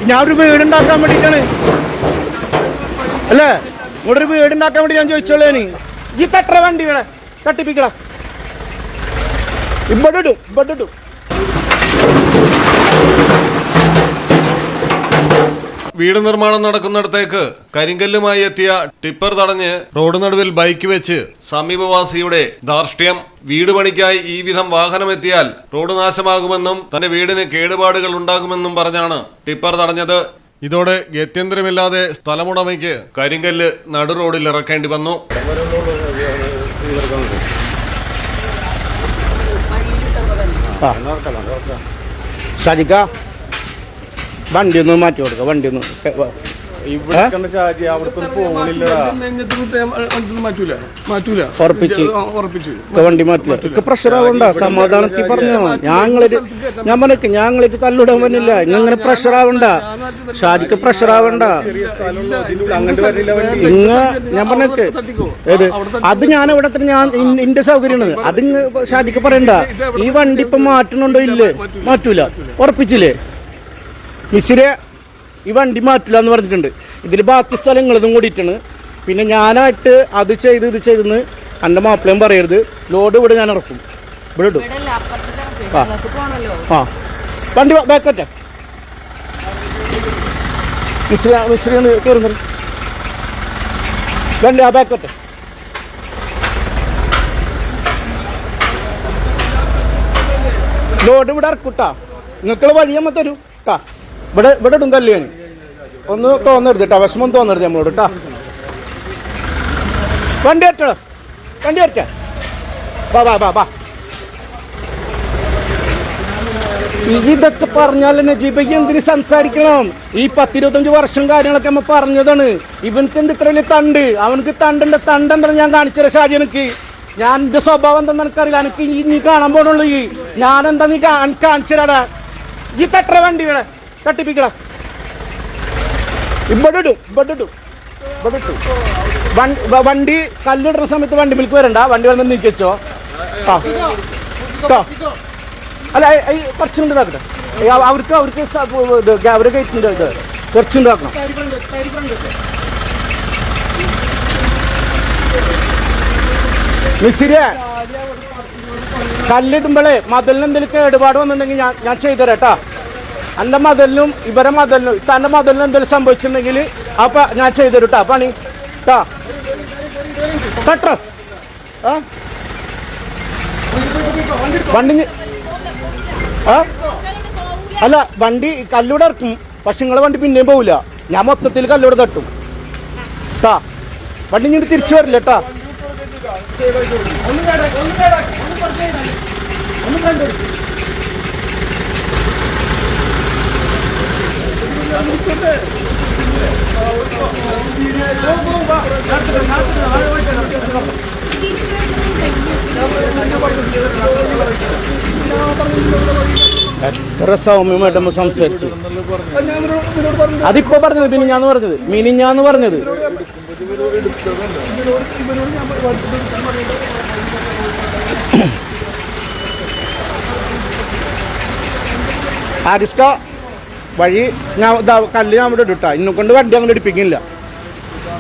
ഞാൻ ഒരു വീടുണ്ടാക്കാൻ വേണ്ടിയിട്ടാണ് അല്ലേ, ഇവിടെ ഒരു വീടുണ്ടാക്കാൻ വേണ്ടി ഞാൻ ചോദിച്ചോളേന്. ഈ തട്ടറ വണ്ടികളെ തട്ടിപ്പിക്കട, ഇവിടെ ഇടും. വീട് നിർമ്മാണം നടക്കുന്നിടത്തേക്ക് കരിങ്കല്ലുമായി എത്തിയ ടിപ്പർ തടഞ്ഞ് റോഡ് നടുവിൽ ബൈക്ക് വെച്ച് സമീപവാസിയുടെ ധാർഷ്ട്യം. വീട് പണിക്കായി ഈ വിധം വാഹനം എത്തിയാൽ റോഡ് നാശമാകുമെന്നും തന്റെ വീടിന് കേടുപാടുകൾ ഉണ്ടാകുമെന്നും പറഞ്ഞാണ് ടിപ്പർ തടഞ്ഞത്. ഇതോടെ ഗത്യന്തരമില്ലാതെ സ്ഥലമുടമയ്ക്ക് കരിങ്കല്ല് നടു റോഡിൽ ഇറക്കേണ്ടി വന്നു. ഷാജിക്ക വണ്ടി ഒന്ന് മാറ്റി കൊടുക്ക, വണ്ടി ഒന്ന് വണ്ടി മാറ്റില്ല. പ്രഷർ ആവണ്ട, സമാധാനത്തിൽ പറഞ്ഞു. ഞാൻ പറഞ്ഞ ഞങ്ങളിട്ട് തല്ലിടാൻ പറ്റില്ല. ഇങ്ങനെ പ്രഷർ ആവണ്ട, ഷാജിക്ക് പ്രഷർ ആവണ്ട. ഞാൻ പറഞ്ഞേക്ക് ഏത് അത് ഞാൻ ഇവിടെ ഞാൻ എന്റെ സൗകര്യമാണ്. അത് ഷാജിക്ക് പറയണ്ട. ഈ വണ്ടി ഇപ്പൊ മാറ്റണുണ്ടോ ഇല്ലേ? മാറ്റൂല, ഉറപ്പിച്ചില്ലേ മിസ്സിരെ? ഈ വണ്ടി മാറ്റില്ല എന്ന് പറഞ്ഞിട്ടുണ്ട്. ഇതിൽ ബാക്കി സ്ഥലങ്ങളതും കൂടിയിട്ടാണ്. പിന്നെ ഞാനായിട്ട് അത് ചെയ്ത് ഇത് ചെയ്തെന്ന് എൻ്റെ മാപ്പിളയും പറയരുത്. ലോഡ് ഇവിടെ ഞാൻ ഇറക്കും, ഇവിടെ ഇടും. ആ വണ്ടി ബാക്കട്ടെ മിശ്രിയാണ് കയറുന്നത്. വണ്ടി ആ ബാക്കട്ടെ. ലോഡ് ഇവിടെ ഇറക്കൂട്ടാ. നിങ്ങൾക്കുള്ള വഴിയമ്മ തരൂ കേട്ടാ. ഇവിടെ ഇടും കല്യാണി. ഒന്ന് തോന്നരുത് കേട്ടോ, വിഷമം തോന്നരുത് നമ്മളോട് കേട്ടാ. വണ്ടി വരട്ടോ, വണ്ടി വരട്ടെ. ബാ ഇതൊക്കെ പറഞ്ഞാൽ നജീബയ്ക്ക് എന്തിന് സംസാരിക്കണം? ഈ 10-25 വർഷം കാര്യങ്ങളൊക്കെ നമ്മ പറഞ്ഞതാണ്. ഇവനക്ക് എന്ത് ഇത്ര വലിയ തണ്ട്? അവനക്ക് തണ്ടെന്താ ഞാൻ കാണിച്ചത് ഷാജി. എനിക്ക് ഞാൻ എന്റെ സ്വഭാവം എന്താണെന്ന് എനിക്കറിയില്ല. എനിക്ക് നീ കാണാൻ പോണുള്ളൂ. ഞാനെന്താ നീ കാണിച്ചരാടാ. ഈ തട്ടറ വണ്ടികളെ തട്ടിപ്പിക്കട, ഇവിടെ ഇടും. വണ്ടി കല്ലിടുന്ന സമയത്ത് വണ്ടി മിൽക്ക് വരണ്ട. വണ്ടി വന്ന് നീക്കിച്ചോ. അല്ല കുറച്ചുണ്ടാക്കട്ടെ. അവർക്ക് അവര് കയറ്റിണ്ട്. ഇത് കുറച്ചുണ്ടാക്കണം. മിസ്സിരെ കല്ലിടുമ്പോഴേ മതിലിന് എന്തെങ്കിലും കേടുപാട് വന്നിട്ടുണ്ടെങ്കിൽ ഞാൻ ചെയ്തുതരാം കേട്ടാ. എൻ്റെ മതിലിനും ഇവരെ മതിലിനും തൻ്റെ മതിലിനും എന്തെങ്കിലും സംഭവിച്ചിട്ടുണ്ടെങ്കിൽ അപ്പൊ ഞാൻ ചെയ്തുതരും കേട്ടാ പണി കേട്ടാ. കട്ടോ വണ്ടി അല്ല വണ്ടി കല്ലൂടെ ഇറക്കും. പക്ഷെ നിങ്ങളെ വണ്ടി പിന്നെയും പോവില്ല. ഞാൻ മൊത്തത്തിൽ കല്ലൂടെ തട്ടും കേട്ടാ. വണ്ടി ഇങ്ങോട്ട് തിരിച്ചു വരില്ല കേട്ടാ. എത്ര സൗമ്യമായിട്ട് നമ്മൾ സംസാരിച്ചു. അതിപ്പോ പറഞ്ഞത് മിനിഞ്ഞാന്ന് പറഞ്ഞത് ആരിസ്ക വഴി ഞാൻ കല്ല് ഞാൻ ഇവിടെ ഇട്ടാ. ഇന്നെ കൊണ്ട് വണ്ടി അങ്ങോട്ട് എടുപ്പിക്കില്ല.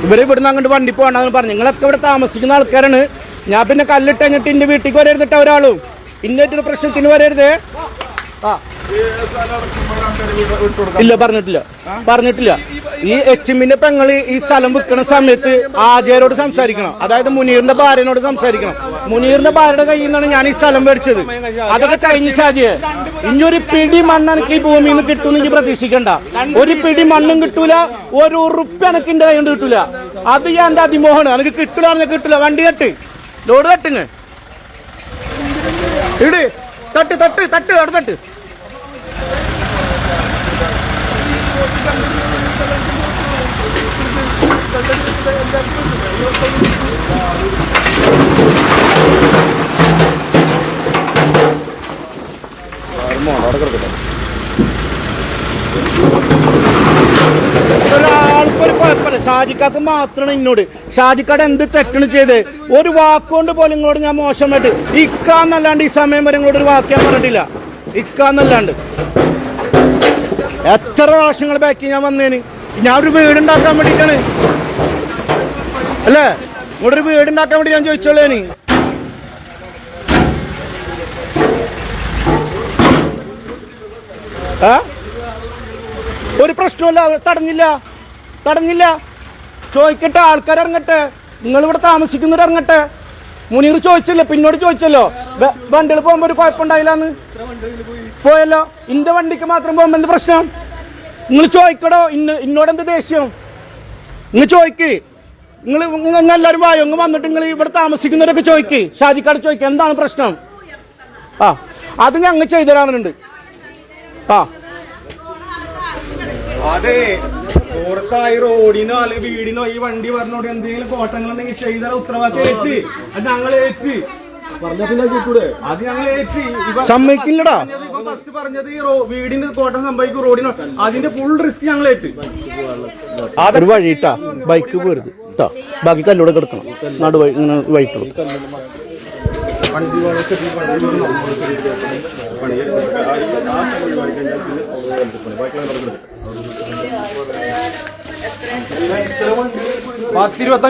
ഇവര് ഇവിടുന്ന് അങ്ങോട്ട് വണ്ടി പോകണ്ടെന്ന് പറഞ്ഞു. നിങ്ങളൊക്കെ ഇവിടെ താമസിക്കുന്ന ആൾക്കാരാണ്. ഞാൻ പിന്നെ കല്ലിട്ട് കഴിഞ്ഞിട്ട് എന്റെ വീട്ടിലേക്ക് വരരുതിട്ട ഒരാളും ഇന്നൊരു പ്രശ്നത്തിന് വരരുത്. ഇല്ല പറഞ്ഞിട്ടില്ല. ഈ എച്ചിമ്മിന്റെ പെങ്ങള് ഈ സ്ഥലം വിൽക്കുന്ന സമയത്ത് ആചാര്യോട് സംസാരിക്കണം. അതായത് മുനീറിന്റെ ഭാര്യനോട് സംസാരിക്കണം. മുനീറിന്റെ ഭാര്യയുടെ കയ്യിൽ നിന്നാണ് ഞാൻ ഈ സ്ഥലം മേടിച്ചത്. അതൊക്കെ കഴിഞ്ഞ ഷാജിയെ. ഇനിയൊരു പിടി മണ്ണ് എനിക്ക് ഈ ഭൂമിയിൽ നിന്ന് കിട്ടുമെന്ന് എനിക്ക് പ്രതീക്ഷിക്കണ്ട. ഒരു പിടി മണ്ണും കിട്ടൂല, ഒരു ഉറുപ്പ് എനിക്ക് എന്റെ കൈ കൊണ്ട് കിട്ടൂല. അത് ഞാൻ എന്റെ അതിമോഹമാണ്. എനിക്ക് കിട്ടൂല. വണ്ടി തട്ട്, ലോഡ് തട്ടുങ്ങ് ഇട്. തട്ട് അവിടെ തട്ട്. ഒരാൾക്കൊരു കുഴപ്പമില്ല. ഷാജിക്കാക്ക് മാത്രമാണ് എന്നോട്. ഷാജിക്കാട് എന്ത് തെറ്റാണ് ചെയ്ത്? ഒരു വാക്കുകൊണ്ട് പോലും നിങ്ങളോട് ഞാൻ മോശമായിട്ട് ഇക്കാന്നല്ലാണ്ട് ഈ സമയം വരെ നിങ്ങളോട് ഒരു വാക്ക് ഞാൻ പറഞ്ഞിട്ടില്ല. ഇക്കാന്നല്ലാണ്ട് എത്ര പ്രാവശ്യങ്ങൾ ബാക്കി ഞാൻ വന്നേന്. ഞാൻ ഒരു വീടുണ്ടാക്കാൻ വേണ്ടിയിട്ടാണ് അല്ലേ, ഇവിടെ ഒരു വീടുണ്ടാക്കാൻ വേണ്ടി ഞാൻ ചോദിച്ചോളേന്. ഒരു പ്രശ്നമല്ല, തടഞ്ഞില്ല. ചോദിക്കട്ടെ, ആൾക്കാർ ഇറങ്ങട്ടെ, നിങ്ങളിവിടെ താമസിക്കുന്നവർ ഇറങ്ങട്ടെ. മുനീർ ചോദിച്ചല്ലോ, പിന്നോട് ചോദിച്ചല്ലോ വണ്ടികൾ പോകുമ്പോ ഒരു കുഴപ്പമുണ്ടായില്ലാന്ന്. പോയല്ലോ, ഇന്റെ വണ്ടിക്ക് മാത്രം പോകുമ്പോ എന്ത് പ്രശ്നം? നിങ്ങൾ ചോദിക്കടോ, ഇന്നോടെന്ത് ദേഷ്യം? നിങ്ങൾ ചോദിക്ക്, നിങ്ങൾ എല്ലാവരും വായോ, ഇങ്ങ് വന്നിട്ട് നിങ്ങൾ ഇവിടെ താമസിക്കുന്നവരൊക്കെ ചോദിക്ക്, ഷാജിക്കാട് ചോദിക്കുക എന്താണ് പ്രശ്നം. അത് ഞങ്ങൾ ചെയ്തുതരാനുണ്ട്. അതെ, പുറത്തായി റോഡിനോ അല്ലെങ്കിൽ വീടിനോ ഈ വണ്ടി പറഞ്ഞോട് എന്തെങ്കിലും കോട്ടങ്ങളുണ്ടെങ്കിൽ ചെയ്താൽ ഉത്തരവാദിത്തം ഏറ്റ്, അത് ഞങ്ങൾ ഏറ്റ് അത് ഞങ്ങൾ ഏറ്റ്. സമ്മതിക്കില്ലടാ. ഫസ്റ്റ് പറഞ്ഞത് ഈ വീടിന് കോട്ടം സംഭവിക്കും, റോഡിനോ, അതിന്റെ ഫുൾ റിസ്ക് ഞങ്ങൾ ഏറ്റ്. അതൊരു വഴിയിട്ടാ, ബൈക്ക് പോരുത് കേട്ടോ, ബാക്കി കല്ലൂടെ കിടക്കണം, നടുവഴി ഇങ്ങനെ വൈറ്റുള്ളൂ.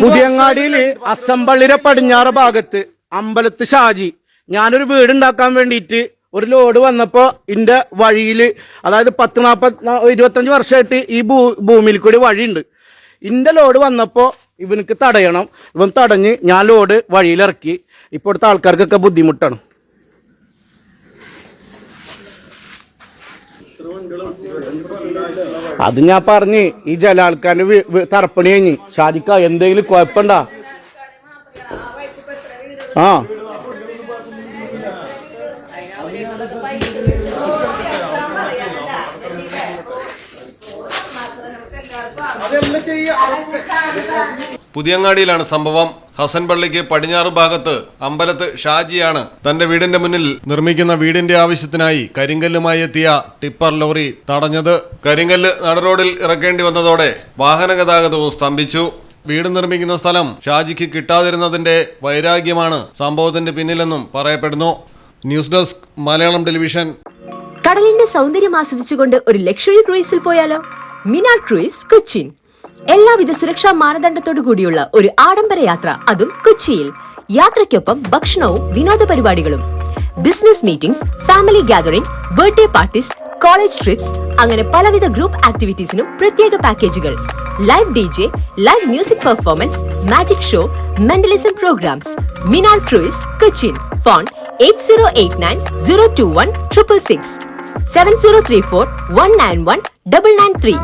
പുതിയങ്ങാടിയില് അസംബള്ളിയുടെ പടിഞ്ഞാറ് ഭാഗത്ത് അമ്പലത്ത് ഷാജി, ഞാനൊരു വീടുണ്ടാക്കാൻ വേണ്ടിയിട്ട് ഒരു ലോഡ് വന്നപ്പോ ഇന്റെ വഴിയില്, അതായത് 25 വർഷമായിട്ട് ഈ ഭൂമിയിൽ കൂടി വഴിയുണ്ട്. ഇന്റെ ലോഡ് വന്നപ്പോ ഇവനക്ക് തടയണം, ഇവൻ തടഞ്ഞ് ഞാൻ ലോഡ് വഴിയിലിറക്കി. ഇപ്പോഴത്തെ ആൾക്കാർക്കൊക്കെ ബുദ്ധിമുട്ടാണ്. അത് ഞാൻ പറഞ്ഞ് ഈ ജലാൾക്കാരുടെ തറപ്പണി കഴിഞ്ഞ് ഷാജിക്ക എന്തെങ്കിലും കുഴപ്പമുണ്ടാ? പുതിയങ്ങാടിയിലാണ് സംഭവം. ഹസൻ പള്ളിക്ക് പടിഞ്ഞാറ് ഭാഗത്ത് അമ്പലത്ത് ഷാജിയാണ് തന്റെ വീടിന്റെ മുന്നിൽ നിർമ്മിക്കുന്ന വീടിന്റെ ആവശ്യത്തിനായി കരിങ്കല്ലുമായി എത്തിയ ടിപ്പർ ലോറി തടഞ്ഞത്. കരിങ്കല്ല് നടുറോഡിൽ ഇറക്കേണ്ടി വന്നതോടെ വാഹന ഗതാഗതവും സ്തംഭിച്ചു. വീട് നിർമ്മിക്കുന്ന സ്ഥലം ഷാജിക്ക് കിട്ടാതിരുന്നതിന്റെ വൈരാഗ്യമാണ് സംഭവത്തിന്റെ പിന്നിലെന്നും പറയപ്പെടുന്നു. News desk Malayalam television. കടലിന്റെ സൗന്ദര്യം ആസ്വദിച്ചുകൊണ്ട് ഒരു ലക്ഷറി ക്രൂയിസിൽ പോയാലോ? മിനാർ ക്രൂയിസ് കൊച്ചിൻ. എല്ലാവിധ സുരക്ഷാ മാനദണ്ഡത്തോടു കൂടിയുള്ള ഒരു ആഡംബര യാത്ര, അതും കൊച്ചിയിൽ. യാത്രയ്ക്കൊപ്പം ഭക്ഷണവും വിനോദ പരിപാടികളും, business meetings, family gathering, birthday parties, college trips, അങ്ങനെ പലവിധ ഗ്രൂപ്പ് ആക്ടിവിറ്റീസിനും പ്രത്യേക പാക്കേജുകൾ. Live DJ, live music performance, magic show, mentalism programmes. Minar cruise Cochin. Phone 8089 021 666 7034 191 993.